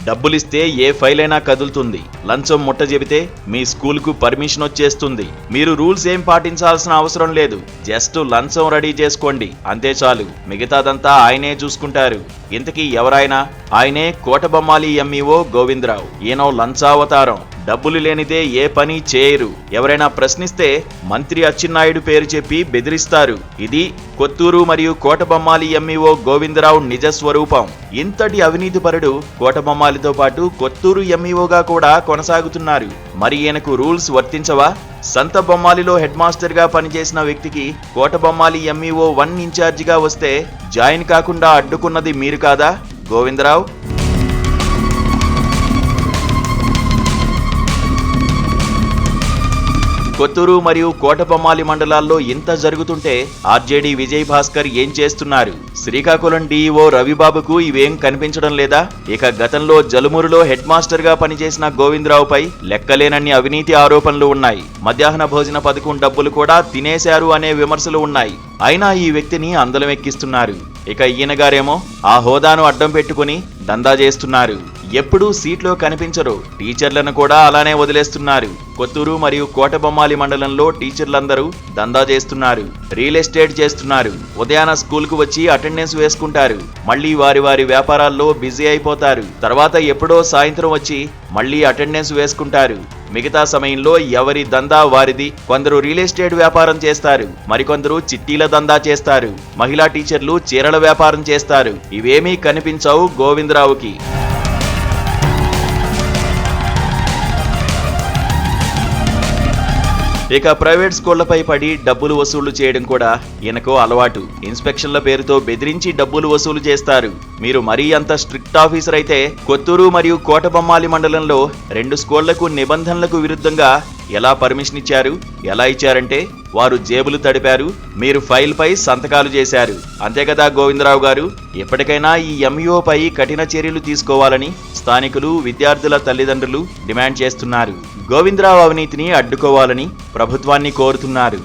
డబ్బులిస్తే ఏ file అయినా కదులుతుంది. లంచం ముట్ట చెబితే మీ స్కూల్కు పర్మిషన్ వచ్చేస్తుంది. మీరు రూల్స్ ఏం పాటించాల్సిన అవసరం లేదు. జస్ట్ లంచం రెడీ చేసుకోండి, అంతే చాలు. మిగతాదంతా ఆయనే చూసుకుంటారు. ఇంతకీ ఎవరాయనా? ఆయనే కోటబొమ్మాలి ఎంఈఓ గోవిందరావు. ఈయనో లంచావతారం. డబ్బులు లేనిదే ఏ పని చేయరు. ఎవరైనా ప్రశ్నిస్తే మంత్రి అచ్చెన్నాయుడు పేరు చెప్పి బెదిరిస్తారు. ఇది కొత్తూరు మరియు కోటబొమ్మాలి ఎంఈఓ గోవిందరావు నిజ స్వరూపం. ఇంతటి అవినీతిపరుడు కోటబొమ్మాలితో పాటు కొత్తూరు ఎంఈఓగా కూడా కొనసాగుతున్నారు. మరి ఈయనకు రూల్స్ వర్తించవా? సంత బొమ్మాలిలో హెడ్ మాస్టర్ గా పనిచేసిన వ్యక్తికి కోటబొమ్మాలి ఎంఈఓ 1 ఇన్ఛార్జిగా వస్తే జాయిన్ కాకుండా అడ్డుకున్నది మీరు కాదా గోవిందరావు? కొత్తూరు మరియు కోటబొమ్మాలి మండలాల్లో ఇంత జరుగుతుంటే ఆర్జేడీ విజయ్ భాస్కర్ ఏం చేస్తున్నారు? శ్రీకాకుళం డీఈఓ రవిబాబుకు ఇవేం కనిపించడం లేదా? ఇక గతంలో జలుమూరులో హెడ్ మాస్టర్ గా పనిచేసిన గోవిందరావుపై లెక్కలేనన్ని అవినీతి ఆరోపణలు ఉన్నాయి. మధ్యాహ్న భోజన పథకం డబ్బులు కూడా తినేశారు అనే విమర్శలు ఉన్నాయి. అయినా ఈ వ్యక్తిని అందలం ఎక్కిస్తున్నారు. ఇక ఈయనగారేమో ఆ హోదాను అడ్డం పెట్టుకుని దందా చేస్తున్నారు. ఎప్పుడూ సీట్లో కనిపించరు. టీచర్లను కూడా అలానే వదిలేస్తున్నారు. కొత్తూరు మరియు కోటబొమ్మాలి మండలంలో టీచర్లందరూ దందా చేస్తున్నారు. రియల్ ఎస్టేట్ చేస్తున్నారు. ఉదయాన స్కూల్కు వచ్చి అటెండెన్స్ వేసుకుంటారు. మళ్ళీ వారి వారి వ్యాపారాల్లో బిజీ అయిపోతారు. తర్వాత ఎప్పుడో సాయంత్రం వచ్చి మళ్ళీ అటెండెన్స్ వేసుకుంటారు. మిగతా సమయంలో ఎవరి దందా వారిది. కొందరు రియల్ ఎస్టేట్ వ్యాపారం చేస్తారు. మరికొందరు చిట్టీల దందా చేస్తారు. మహిళా టీచర్లు చీరల వ్యాపారం చేస్తారు. ఇవేమీ కనిపించవు గోవిందరావుకి. ఇక ప్రైవేట్ స్కూళ్లపై పడి డబ్బులు వసూలు చేయడం కూడా ఈయనకు అలవాటు. ఇన్స్పెక్షన్ల పేరుతో బెదిరించి డబ్బులు వసూలు చేస్తారు. మీరు మరీ అంత స్ట్రిక్ట్ ఆఫీసర్ అయితే కొత్తూరు మరియు కోటబొమ్మాలి మండలంలో 2 స్కూళ్లకు నిబంధనలకు విరుద్ధంగా ఎలా పర్మిషన్ ఇచ్చారు? ఎలా ఇచ్చారంటే వారు జేబులు తడిపారు, మీరు ఫైల్ పై సంతకాలు చేశారు. అంతే కదా గోవిందరావు గారు? ఎప్పటికైనా ఈ ఎంఈఓపై కఠిన చర్యలు తీసుకోవాలని స్థానికులు, విద్యార్థుల తల్లిదండ్రులు డిమాండ్ చేస్తున్నారు. గోవిందరావు అవినీతిని అడ్డుకోవాలని ప్రభుత్వాన్ని కోరుతున్నారు.